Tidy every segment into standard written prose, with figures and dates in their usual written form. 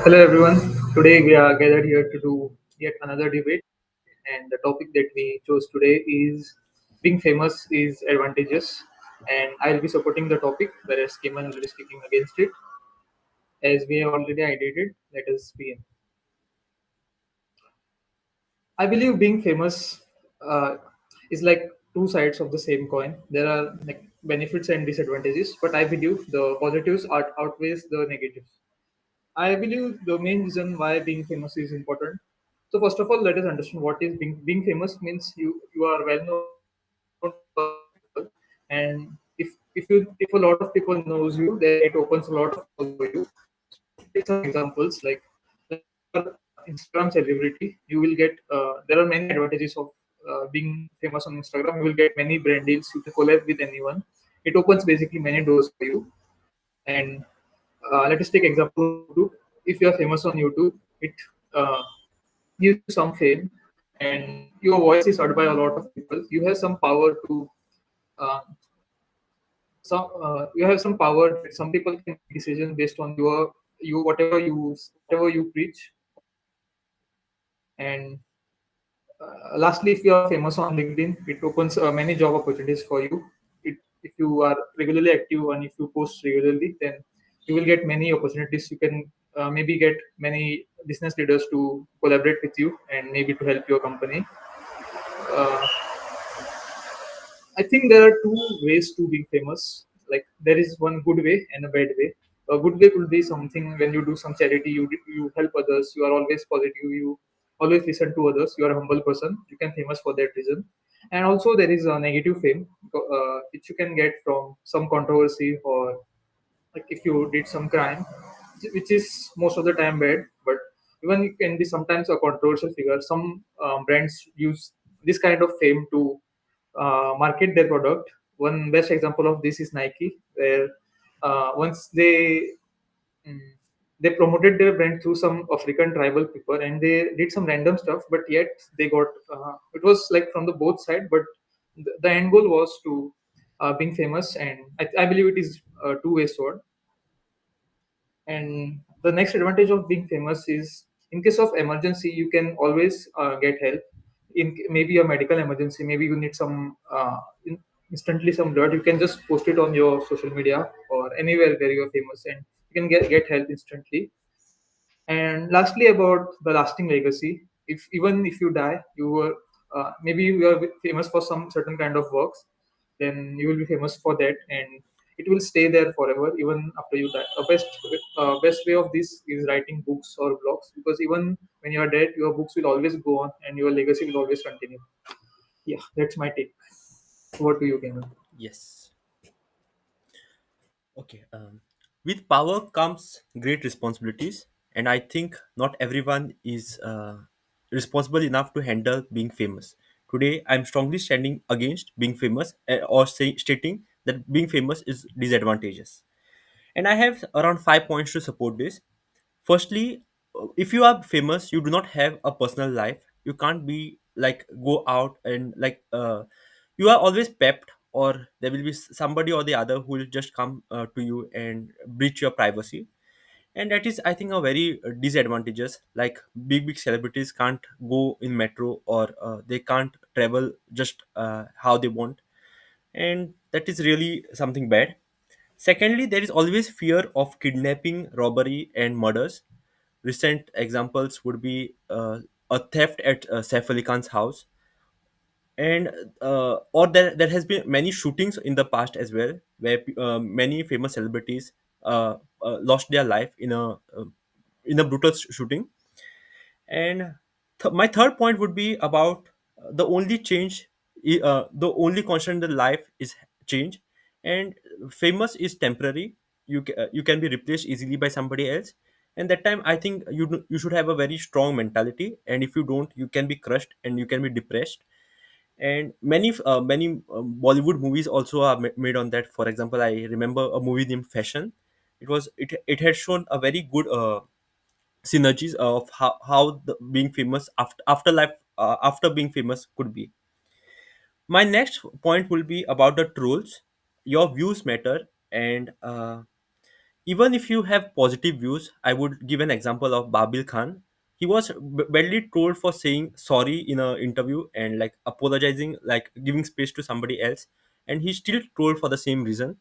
Hello everyone. Today we are gathered here to do yet another debate, and the topic that we chose today is being famous is advantageous. And I'll be supporting the topic, whereas Kemal will be speaking against it. As we have already ideated, let us begin. I believe being famous is like two sides of the same coin. There are like benefits and disadvantages, but I believe the positives outweighs the negatives. I believe the main reason why being famous is important. So first of all, let us understand what is being famous means you are well known to a lot of people, and if a lot of people knows you, then it opens a lot of doors for you. So let's take some examples like if you are Instagram celebrity, you will get there are many advantages of being famous on Instagram. You will get many brand deals. You can collab with anyone. It opens basically many doors for you. And let us take example of YouTube. If you are famous on YouTube, it uh, gives you some fame, and your voice is heard by a lot of people. You have some power to uh, you have some power that some people can make decisions based on you whatever you preach. And lastly, if you are famous on LinkedIn, it opens many job opportunities for you. If you are regularly active and if you post regularly, then you will get many opportunities. You can maybe get many business leaders to collaborate with you and maybe to help your company. Uh, I think there are two ways to being famous. Like there is one good way and a bad way. A good way could be something when you do some charity, you help others, you are always positive, you always listen to others, you are a humble person. You can famous for that reason. And also there is a negative fame which you can get from some controversy or like if you did some crime, which is most of the time bad, but even you can be sometimes a controversial figure. Some brands use this kind of fame to market their product. One best example of this is Nike, where once mm, they promoted their brand through some African tribal people, and they did some random stuff, but yet they got it was like from the both side, but the end goal was to being famous, and I believe it is a two-way sword. And the next advantage of being famous is in case of emergency, you can always get help. Maybe a medical emergency, maybe you need some instantly some blood. You can just post it on your social media or anywhere where you are famous, and you can get help instantly. And lastly, about the lasting legacy, if even if you die, you were maybe you are famous for some certain kind of works, then you will be famous for that, and it will stay there forever, even after you die. A best way of this is writing books or blogs, because even when you are dead, your books will always go on, and your legacy will always continue. Yeah, that's my take. Over to you, Kenan. Yes. Okay. With power comes great responsibilities, and I think not everyone is responsible enough to handle being famous. Today, I'm strongly standing against being famous stating that being famous is disadvantageous. And I have around 5 points to support this. Firstly, if you are famous, you do not have a personal life. You can't be like go out and you are always pepped, or there will be somebody or the other who will just come to you and breach your privacy. And that is, I think, a very disadvantageous. Like big celebrities can't go in metro, or they can't travel just how they want, and that is really something bad. Secondly, there is always fear of kidnapping, robbery, and murders. Recent examples would be a theft at Saif Ali Khan's house, and or there has been many shootings in the past as well, where many famous celebrities lost their life in a brutal shooting. And my third point would be about the only constant in life is change, and famous is temporary. You can be replaced easily by somebody else, and that time I think you should have a very strong mentality. And if you don't, you can be crushed and you can be depressed. And many Bollywood movies also are made on that. For example, I remember a movie named Fashion. It had shown a very good synergies of how being famous afterlife after being famous could be. My next point will be about the trolls. Your views matter, and Even if you have positive views, I would give an example of Babil Khan. He was badly trolled for saying sorry in an interview and like apologizing, like giving space to somebody else, and he's still trolled for the same reason.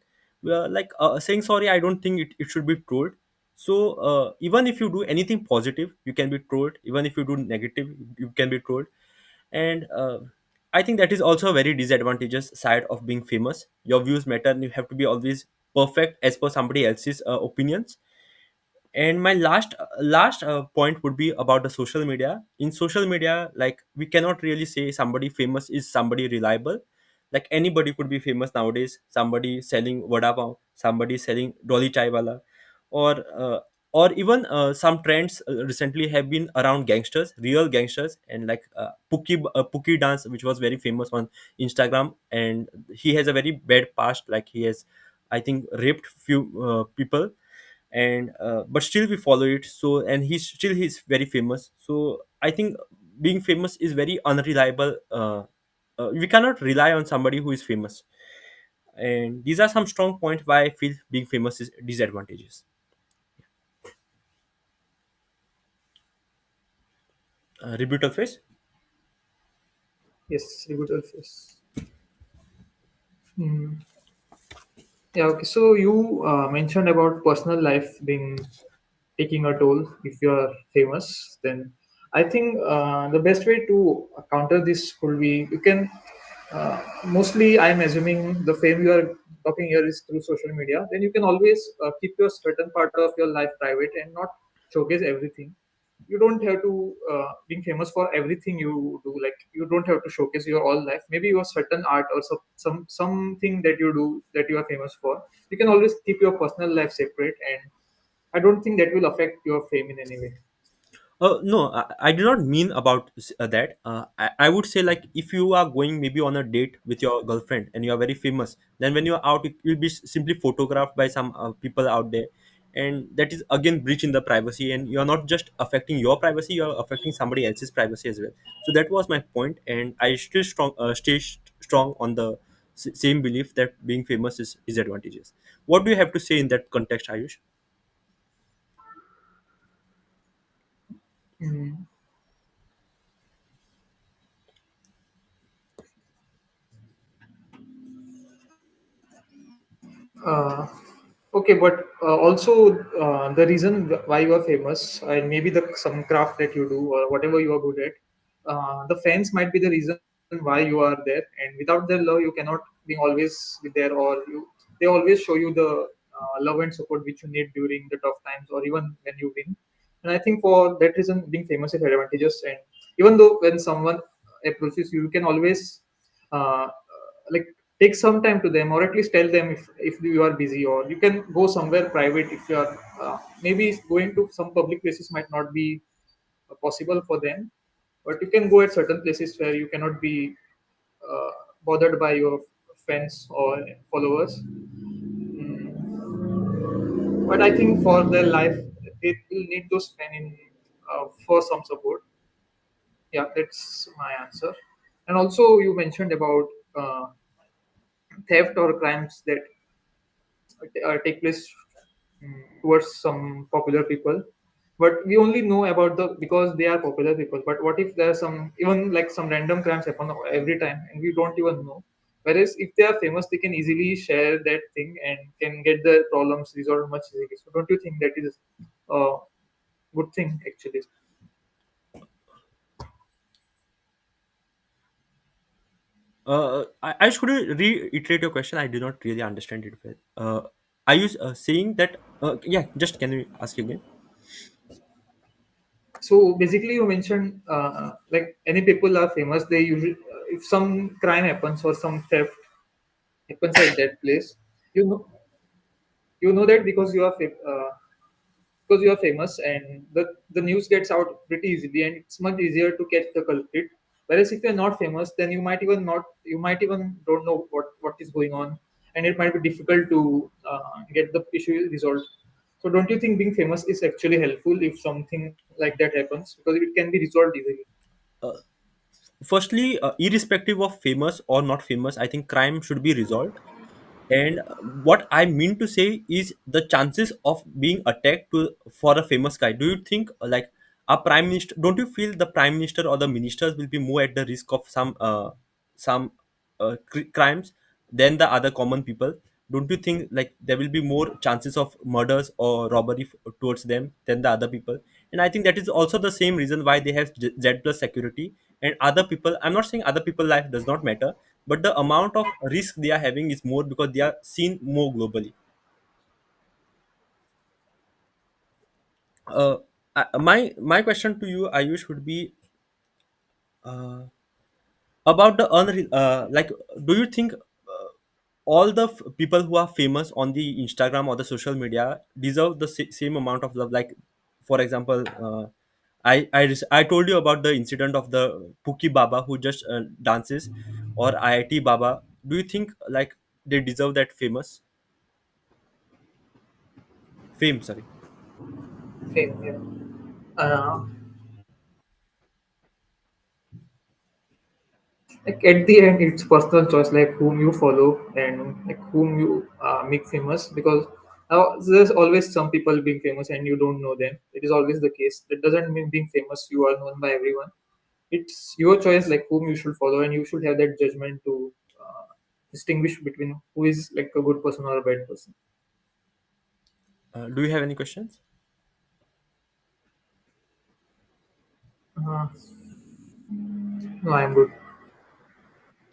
Saying sorry, I don't think it should be trolled. So even if you do anything positive, you can be trolled. Even if you do negative, you can be trolled. And I think that is also a very disadvantageous side of being famous. Your views matter and you have to be always perfect as per somebody else's opinions. And my last point would be about the social media. In social media, like, we cannot really say somebody famous is somebody reliable. Like, anybody could be famous nowadays. Somebody selling vada pav, somebody selling dolly chai wala, or even some trends recently have been around gangsters, real gangsters, and like Pookie dance, which was very famous on Instagram, and he has a very bad past. Like, he has, I think, raped few people, and but still we follow it. So, and he's very famous. So I think being famous is very unreliable. We cannot rely on somebody who is famous, and these are some strong points why I feel being famous is disadvantages. Rebuttal phase. Yes, rebuttal phase. Hmm. Yeah, okay. So you mentioned about personal life being taking a toll if you are famous. Then I think the best way to counter this could be you can mostly I'm assuming the fame you are talking here is through social media. Then you can always keep your certain part of your life private and not showcase everything. You don't have to being famous for everything you do. Like, you don't have to showcase your all life. Maybe your certain art or something that you do that you are famous for. You can always keep your personal life separate, and I don't think that will affect your fame in any way. No, I do not mean about that. I would say, like, if you are going maybe on a date with your girlfriend and you are very famous, then when you are out, you'll be simply photographed by some people out there, and that is again breach in the privacy. And you are not just affecting your privacy; you are affecting somebody else's privacy as well. So that was my point, and I still strong on the same belief that being famous is disadvantages. What do you have to say in that context, Ayush? Mm. Uh, okay, but also the reason why you are famous, and maybe the some craft that you do or whatever you are good at, the fans might be the reason why you are there. And without their love, you cannot be always be there, or they always show you the love and support which you need during the tough times or even when you win. And I think for that reason, being famous is advantageous. And even though when someone approaches you, you can always like take some time to them, or at least tell them if you are busy, or you can go somewhere private if you are maybe going to some public places might not be possible for them, but you can go at certain places where you cannot be uh, bothered by your fans or followers. But I think for their life, they will need those fans in for some support. Yeah, that's my answer. And also, you mentioned about uh, theft or crimes that take place towards some popular people, but we only know about the because they are popular people. But what if there are some even like some random crimes happen every time and we don't even know? Whereas if they are famous, they can easily share that thing and can get the problems resolved much easily. So don't you think that is a good thing actually? I should reiterate your question. I did not really understand it well. Are you saying that? Yeah, just can you ask you again? So basically, you mentioned like any people are famous. They usually, if some crime happens or some theft happens at that place, you know, you know that because you are famous, and the news gets out pretty easily, and it's much easier to catch the culprit. Whereas if you're not famous, then you might even don't know what is going on, and it might be difficult to get the issue resolved. So don't you think being famous is actually helpful if something like that happens, because it can be resolved easily? Uh, Firstly, irrespective of famous or not famous, I think crime should be resolved. And what I mean to say is the chances of being attacked to for a famous guy. Do you think like a prime minister? Don't you feel the prime minister or the ministers will be more at the risk of some crimes than the other common people? Don't you think like there will be more chances of murders or robbery towards them than the other people? And I think that is also the same reason why they have Z plus security and other people. I'm not saying other people life does not matter, but the amount of risk they are having is more because they are seen more globally. uh, my question to you, Ayush, would be uh, about the like, do you think all the people who are famous on the Instagram or the social media deserve the same amount of love? Like, for example, I told you about the incident of the Puki Baba who just dances, or IIT Baba. Do you think like they deserve that fame? Sorry. Fame, yeah. Uh, like at the end, it's personal choice, like whom you follow and like whom you make famous. Because there's always some people being famous and you don't know them. It is always the case. That doesn't mean being famous you are known by everyone. It's your choice, like whom you should follow, and you should have that judgment to distinguish between who is like a good person or a bad person. Do you have any questions? uh, no, I'm good.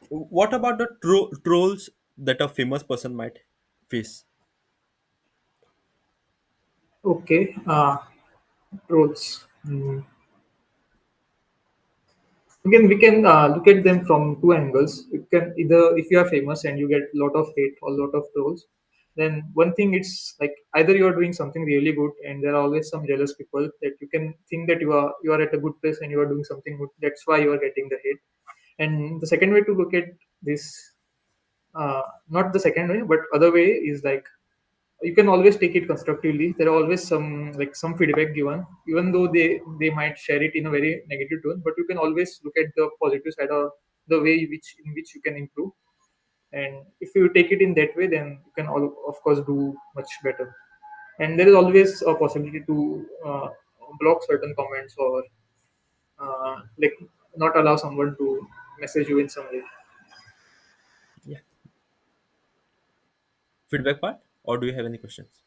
What about the trolls that a famous person might face? Okay. Roles. Again, we can look at them from two angles. You can either, if you are famous and you get a lot of hate or a lot of trolls, then one thing it's like either you are doing something really good, and there are always some jealous people that you can think that you are at a good place and you are doing something good. That's why you are getting the hate. And the second way to look at this, not the second way, but other way is like you can always take it constructively. There are always some feedback given, even though they might share it in a very negative tone, but you can always look at the positive side or the way in which you can improve. And if you take it in that way, then you can of course do much better. And there is always a possibility to block certain comments or like not allow someone to message you in some way. Yeah. Feedback part, or do you have any questions?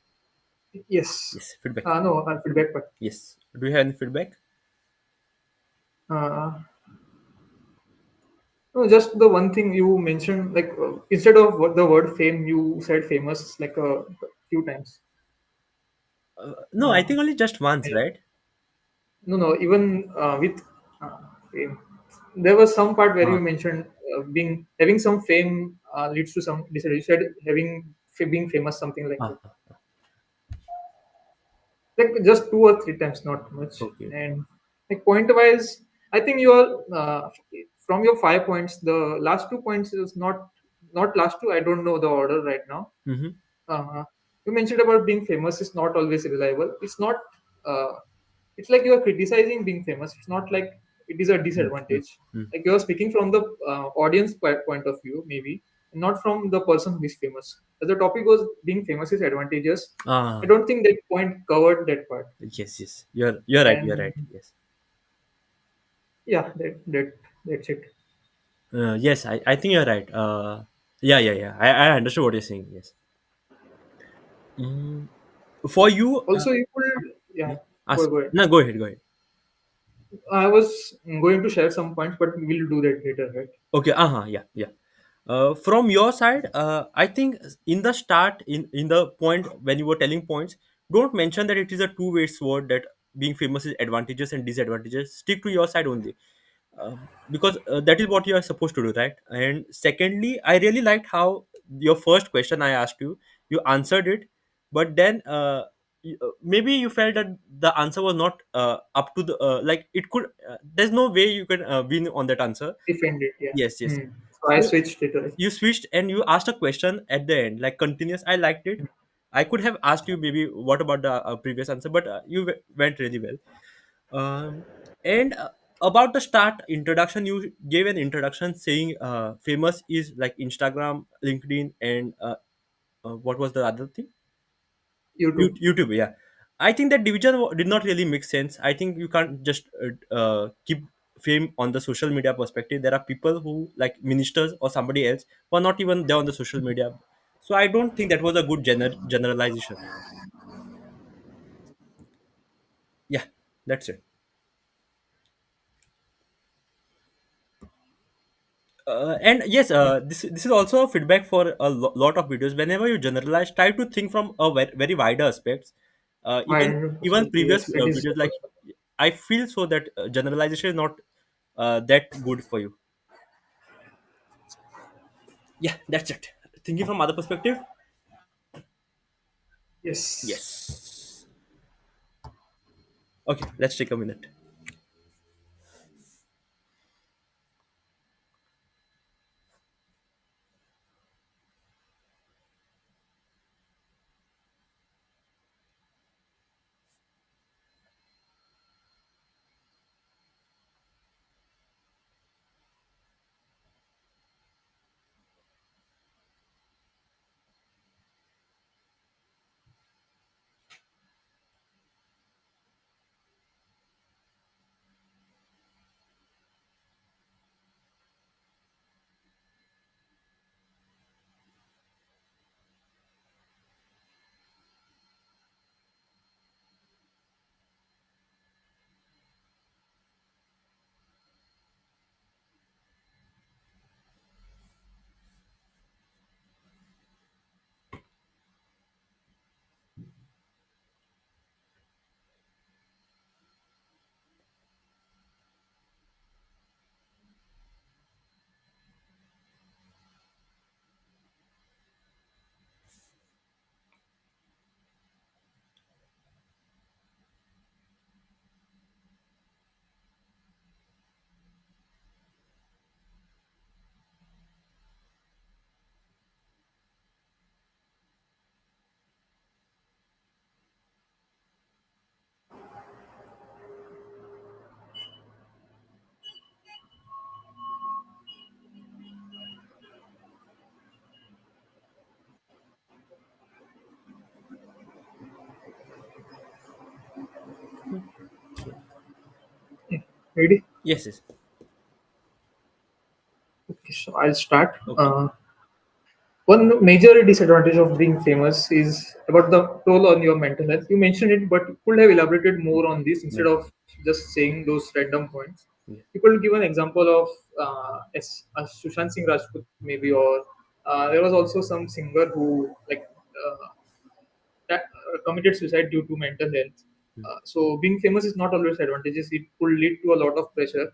Yes. Yes, feedback. No, feedback, but Yes. Do you have any feedback? uh, no, just the one thing you mentioned, like instead of the word fame, you said famous like a few times. No, I Uh, think only just once, and right? no, no, even with fame, there was some part where Uh, you mentioned being having some fame leads to some disadvantage. You said being famous, something like that. uh, Like just two or three times, not much. okay. And like point wise, I think you are from your 5 points. The last 2 points is not last two. I don't know the order right now. Mm-hmm. You mentioned about being famous is not always reliable. It's not. Uh, it's like you are criticizing being famous. It's not like it is a Mm-hmm. disadvantage. Like you are speaking from the audience point of view, maybe, not from the person who is famous. As the topic was being famous is advantageous. I Ah, don't think that point covered that part. yes, yes. You're right. You're And right. Yes. yeah, that's it. Yes, I think you're right. Yeah, yeah, yeah. I understood what you're saying. Yes. Mm, for you, Also, you could, yeah, yeah. Ask. go ahead. No, go ahead. Go ahead. I was going to share some points, but we'll do that later, right? Okay. Uh-huh. Yeah. Yeah. From your side, I think in the start, in the point when you were telling points, don't mention that it is a two-way sword, that being famous is advantages and disadvantages. Stick to your side only, because that is what you are supposed to do, right? And secondly, I really liked how your first question I asked you, you answered it, but then maybe you felt that the answer was not up to the like it could. There's no way you can win on that answer. Defend it, yeah. Yes, yes. So I So switched it, right? you switched and you asked a question at the end, like continuous. I liked it. I could have asked you maybe what about the previous answer, but you went really well. And about the start introduction, you gave an introduction saying famous is like Instagram, LinkedIn, and What was the other thing? YouTube. YouTube, yeah. I think that division did not really make sense. I think you can't just keep fame on the social media perspective. There are people who, like ministers or somebody else, who are not even there on the social media. So I don't think that was a good generalization. Yeah, that's it. And yes, this is also a feedback for a lot of videos. Whenever you generalize, try to think from a very wider aspects. Even Absolutely, previous yes, it is videos, the like perspective. I feel so that generalization is not that good for you. Yeah, that's it. Thinking from other perspective. Yes. Yes. Okay, let's take a minute. Ready? Yes, yes. Okay, so I'll start. Okay. One major disadvantage of being famous is about the toll on your mental health. You mentioned it, but you could have elaborated more on this instead Mental. of just saying those random points. Yeah. You could give an example of Sushant Singh Rajput, maybe, or there was also some singer who that committed suicide due to mental health. Mm. So being famous is not always advantageous. It could lead to a lot of pressure,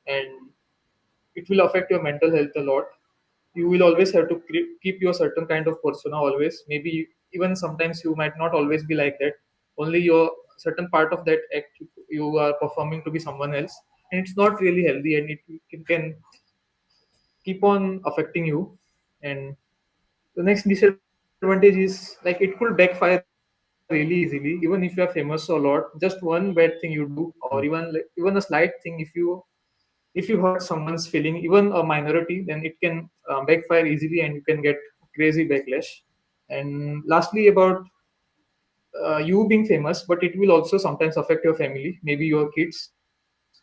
and it will affect your mental health a lot. You will always have to keep your certain kind of persona always. Maybe even sometimes you might not always be like that. Only your certain part of that act you are performing to be someone else, and it's not really healthy, and it can keep on affecting you. And the next disadvantage is like it could backfire really easily, even if you are famous a lot. Just one bad thing you do, or even Mm. a slight thing, if you hurt someone's feeling, even a minority, then it can backfire easily, and you can get crazy backlash. And lastly, about you being famous, but it will also sometimes affect your family, maybe your kids.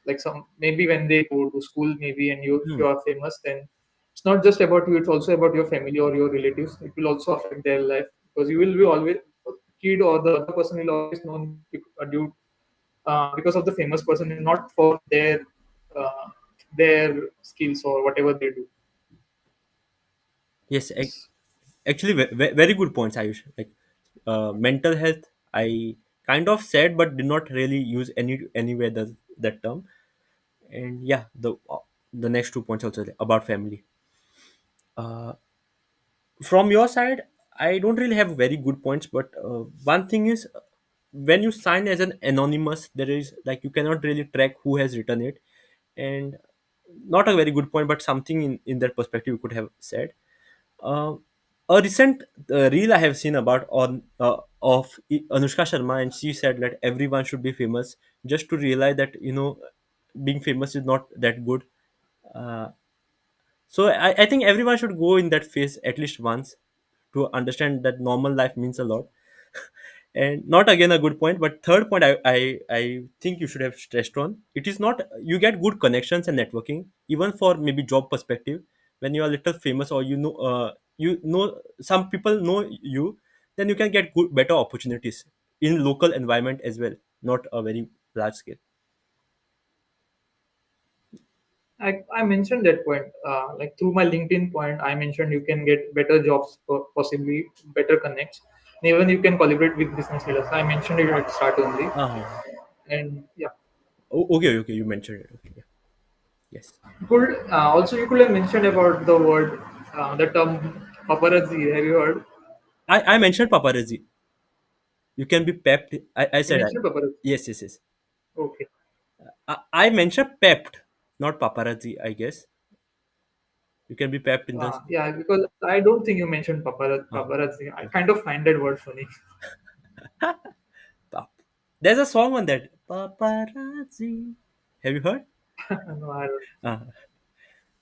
Like maybe when they go to school, maybe, and if you are Hmm. famous, then it's not just about you; it's also about your family or your relatives. It will also affect their life, because you will be always kid, or the other person will always known due because of the famous person, and not for uh, their skills or whatever they do. Yes, Yes. actually, very good points, Ayush. Like mental health, I kind of said, but did not really use anywhere that term. And yeah, the next 2 points also about family. Uh, from your side, I don't really have very good points, but one thing is, when you sign as an anonymous, there is like you cannot really track who has written it, and not a very good point, but something in that perspective you could have said. uh, a recent reel I have seen about on of Anushka Sharma, and she said that everyone should be famous, just to realize that being famous is not that good. uh, so I think everyone should go in that phase at least once, to understand that normal life means a lot. And not again a good point, but third point I think you should have stressed on, it is not you get good connections and networking even for maybe job perspective. When you are a little famous, or you know some people know you, then you can get good better opportunities in local environment as well, not a very large scale. I mentioned that point. Like through my LinkedIn point, I mentioned you can get better jobs, possibly better connects. And even you can collaborate with business leaders. I mentioned it at start only, uh and yeah, okay, you mentioned it. Okay, yeah. Yes. you could also you could have mentioned about the word, the term paparazzi. Have you heard? I mentioned paparazzi. You can be pepped. I You said I. mentioned paparazzi. Yes, yes, yes. Okay. I mentioned pepped, not paparazzi, I guess. You can be pepped in the. Yeah, because I don't think you mentioned Uh, paparazzi. I kind of find that word funny. pap. There's a song on that. Paparazzi. Have you heard? No, I don't. Uh,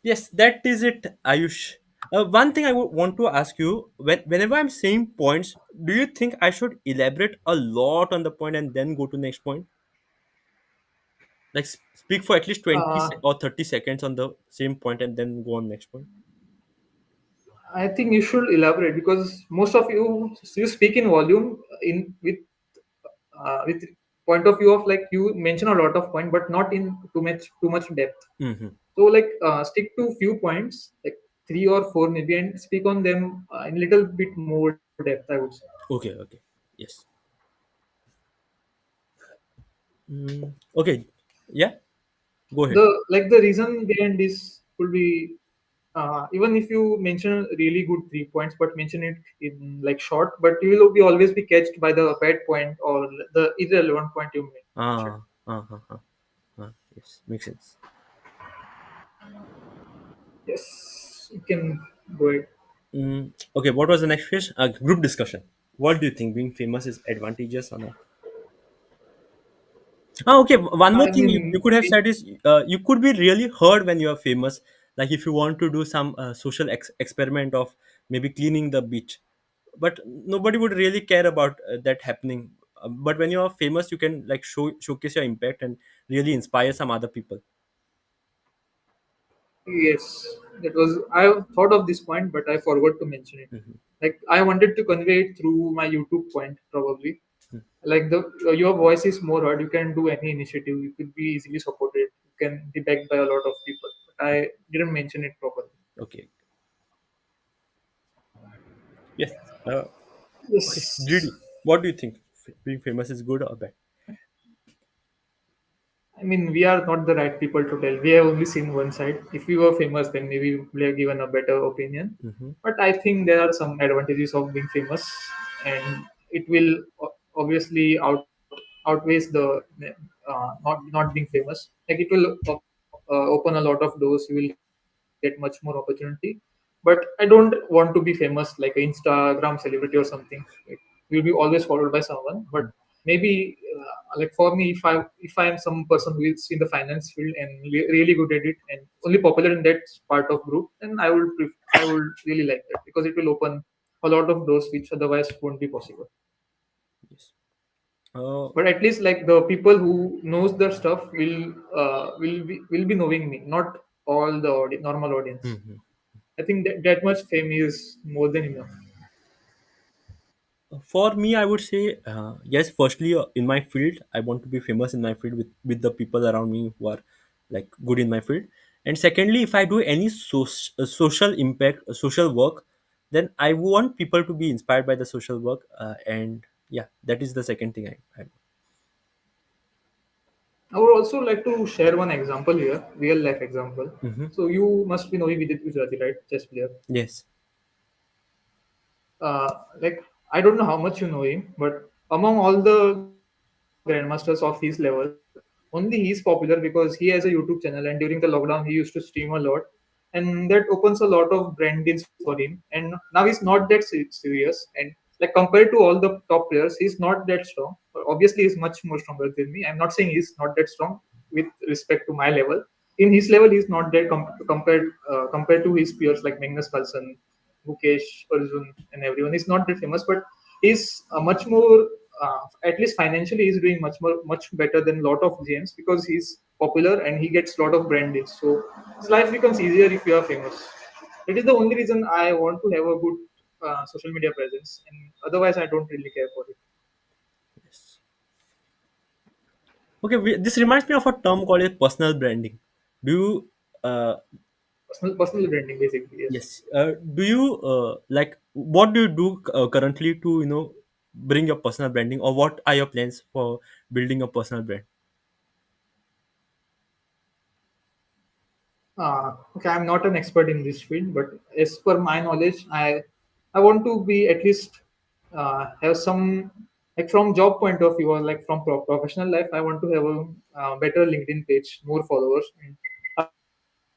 yes, that is it, Ayush. One thing I would want to ask you, whenever I'm saying points, do you think I should elaborate a lot on the point and then go to next point? Like speak for at least 20 Uh, or 30 seconds on the same point and then go on next point? I think you should elaborate because most of you speak in volume in with point of view of like you mention a lot of point but not in too much depth. Mm-hmm. So like stick to few points like three or four maybe and speak on them in a little bit more depth, I would say. Okay, okay. Yes. Okay. Yeah, go ahead. The reason behind this could be even if you mention really good 3 points but mention it in like short, but you will be always be catched by the bad point or the irrelevant point you mentioned. Ah, ah, ah, ah, yes, makes sense. Yes, you can go ahead. Okay, what was the next phase? Group discussion. What do you think? Being famous is advantageous or not? Ah, okay. One more I thing you mean, could have said is you could be really heard when you are famous. Like if you want to do some social experiment of maybe cleaning the beach, but nobody would really care about that happening. But when you are famous, you can like showcase your impact and really inspire some other people. yes, that was I thought of this point, but I forgot to mention it. Like I wanted to convey it through my YouTube point, probably. Like your voice is more heard. You can do any initiative. You could be easily supported. You can be backed by a lot of people. But I didn't mention it properly. Okay. Yes. Uh, okay. Yes. GD. What do you think? Being famous is good or bad? I mean, we are not the right people to tell. We have only seen one side. If we were famous, then maybe we would have given a better opinion. Mm-hmm. But I think there are some advantages of being famous, and it will obviously outweighs the not being famous. Like it will open a lot of doors. You will get much more opportunity. But I don't want to be famous like an Instagram celebrity or something. Like, will be always followed by someone. But maybe like for me, if I am some person who is in the finance field and really good at it and only popular in that part of group, then I would really like that because it will open a lot of doors which otherwise won't be possible. Yes. Uh, But at least like the people who knows their stuff will be knowing me, not all the normal audience. mhm. I think that much fame is more than enough. For me, I would say yes. Firstly, in my field, I want to be famous in my field with the people around me who are like good in my field. And secondly, if I do any social impact, social work, then I want people to be inspired by the social work. And yeah, that is the second thing I I would also like to share one example here, real life example. hmm. So you must be knowing Vidit Gujarati, right? Chess player. Yes. Like I don't know how much you know him, but among all the grandmasters of his level, only he is popular because he has a YouTube channel, and during the lockdown, he used to stream a lot, and that opens a lot of brand deals for him. And now he's not that serious, and like compared to all the top players, he's not that strong. But obviously, he's much more stronger than me. I'm not saying he's not that strong with respect to my level. In his level, he's not that compared to his peers like Magnus Carlsen Mukesh, Arjun, and everyone. He's not that famous, but he's much more. At least financially, he's doing much better than a lot of GMs because he's popular and he gets a lot of brand deals. So his life becomes easier if you are famous. It is the only reason I want to have a good social media presence, and otherwise, I don't really care for it. Yes. Okay, this reminds me of a term called as personal branding. Do you, Personal branding, basically, yes. yes, do you like what do you do currently to bring your personal branding, or what are your plans for building a personal brand? Okay, I'm not an expert in this field, but as per my knowledge, I want to be at least have some, like, from job point of view or like from professional life. I want to have a better LinkedIn page, more followers. And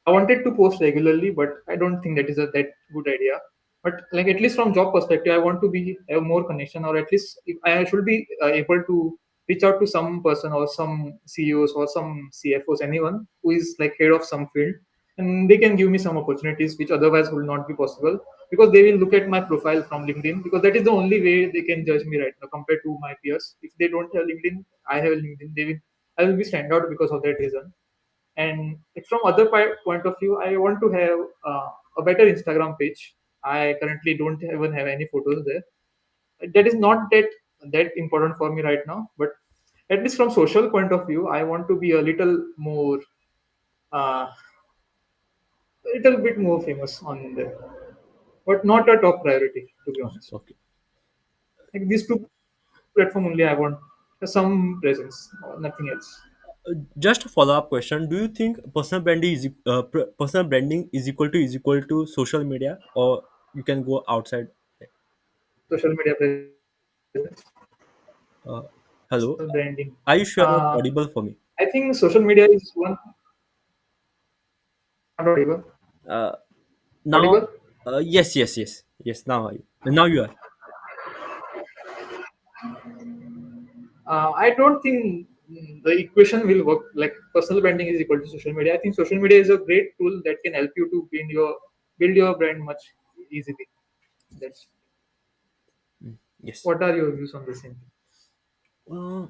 I wanted to post regularly, but I don't think that is a that good idea. But like at least from job perspective, I want to be have more connection, or at least if I should be able to reach out to some person or some CEOs or some CFOs, anyone who is like head of some field, and they can give me some opportunities which otherwise will not be possible because they will look at my profile from LinkedIn, because that is the only way they can judge me right now compared to my peers. If they don't have LinkedIn, I have LinkedIn. I will be stand out because of that reason. And like, from other point of view, I want to have a better Instagram page. I currently don't even have any photos there. That is not that important for me right now, but at least from social point of view, I want to be a uh, little bit more famous on there, but not a top priority, to be honest. Okay. Like these two platform only, I want some presence, nothing else. Just a follow up question: do you think personal branding is equal to social media, or you can go outside? Social media presence, uh, personal Hello, branding. are you sure Uh, you're audible for me? I think social media is one. Not audible. uh, Now, Audible. yes, yes, yes, yes. Now you are. I don't think the equation will work. Like personal branding is equal to social media. I think social media is a great tool that can help you to build your brand much easily. That's Yes. what are your views on the same? uh,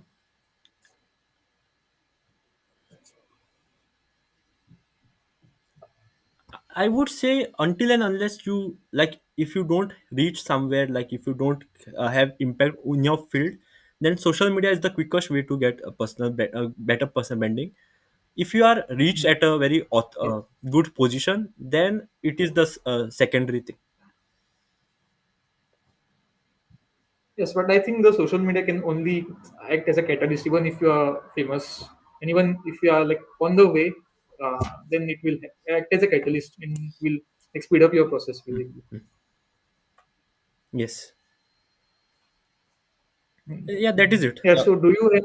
I would say until and unless you like, if you don't reach somewhere, like if you don't have impact in your field, then social media is the quickest way to get better personal branding. If you are reached at a very Yes. good position, then it is the secondary thing. Yes, but I think the social media can only act as a catalyst, even if you are famous, and even if you are like on the way, then it will act as a catalyst and will like, speed up your process basically. Yes. Yeah, that is Mm. it. Yeah. So, do you have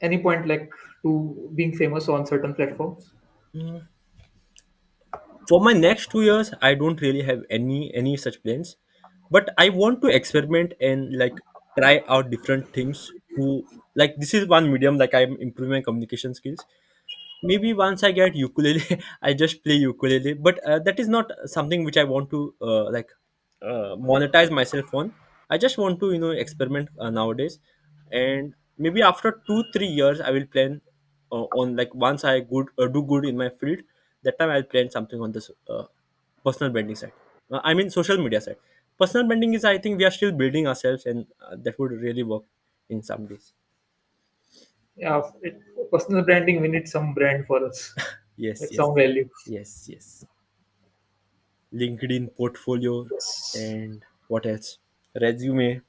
any point like to being famous on certain platforms? For my next 2 years, I don't really have any such plans, but I want to experiment and like try out different things to, like, this is one medium, like I'm improving my communication skills. Maybe once I get ukulele, I just play ukulele, but that is not something which I want to monetize myself on. I just want to experiment nowadays. And maybe after 2 3 years I will plan on, like, once I do good in my field, that time I'll plan something on this personal branding side. I mean social media side. Personal branding is, I think, we are still building ourselves, and that would really work in some days. Yeah, personal branding. We need some brand for us, Yes, like yes, some value. yes, yes. LinkedIn portfolio, Yes. and what else? Resume.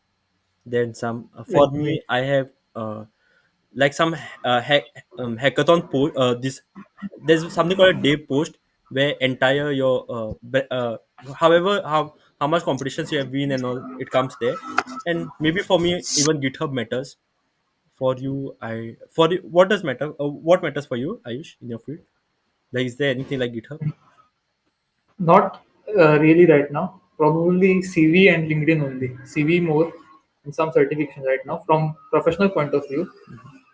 Then some. For Resume. me, I have like some hackathon post. This There's something called a day post where entire your however how much competitions you have been and all, it comes there. And maybe for me, even GitHub matters. For you, what does matter? What matters for you, Ayush, in your field? Like, is there anything like GitHub? Not really right now. Probably CV and LinkedIn only. CV more and some certification right now from professional point of view.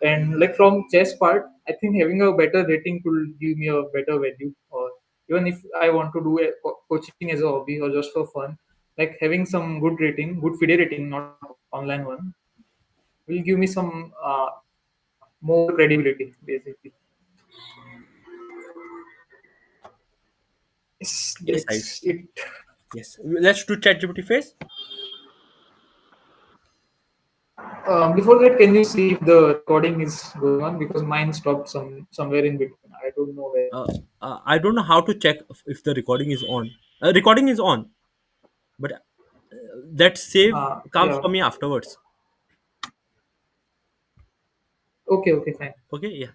And like from chess part, I think having a better rating could give me a better value. Or Even if I want to do coaching as a hobby or just for fun, like having some good rating, good FIDE rating, not online one, will give me some more credibility, basically. Yes, Yes, I that's it. yes. Let's do ChatGPT phase. Before that, can you see if the recording is going on? Because mine stopped somewhere in between. I don't know where. Uh, I don't know how to check if the recording is on. Recording is on, but that save comes Yeah. for me afterwards. Okay. Okay. Fine. Okay, yeah.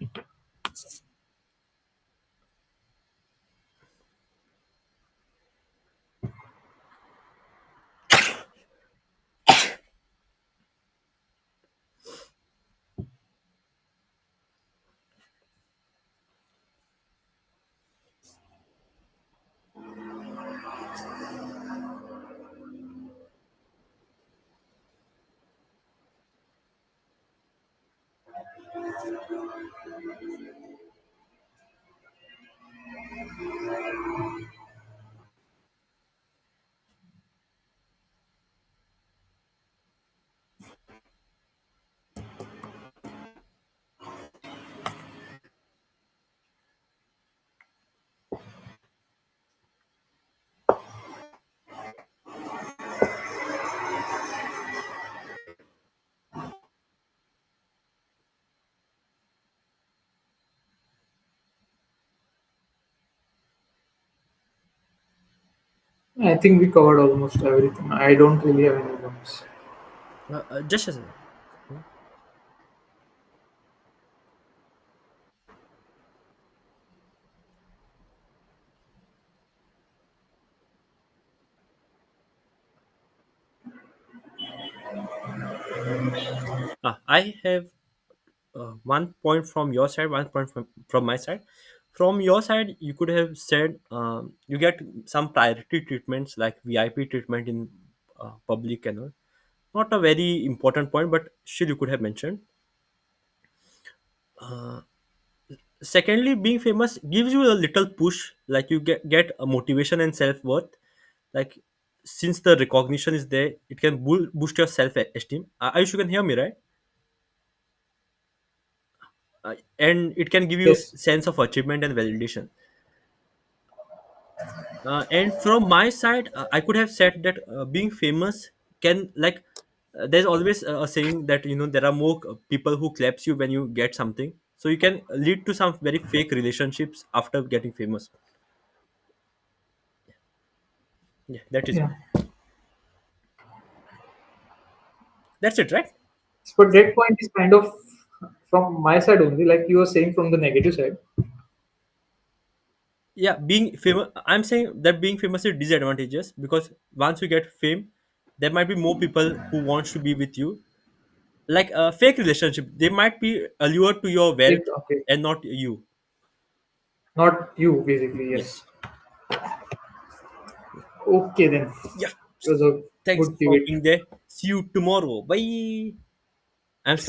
I think we covered almost everything. I don't really have any notes. Just a second. I have 1 point from your side, 1 point from my side. From your side, you could have said you get some priority treatments like VIP treatment in public and all. Not a very important point, but still you could have mentioned. Secondly, being famous gives you a little push, like you get a motivation and self-worth. Like since the recognition is there, it can boost your self-esteem. Ayush, you can hear me, right? And it can give you Yes. sense of achievement and validation. And from my side, I could have said that being famous can like there's always a saying that there are more people who claps you when you get something, so you can lead to some very fake relationships after getting famous. Yeah, that is Yeah. it. That's it, right? But that point is kind of from my side only, like you were saying from the negative side. Yeah, being famous, I'm saying that being famous is disadvantageous because once you get fame, there might be more people who wants to be with you, like a fake relationship. They might be allured to your wealth Okay. and not you. Not you, basically. Yeah. Yes. Okay, then. Yeah. It was a Thanks good for debate. being there. See you tomorrow. Bye. I'm stopping.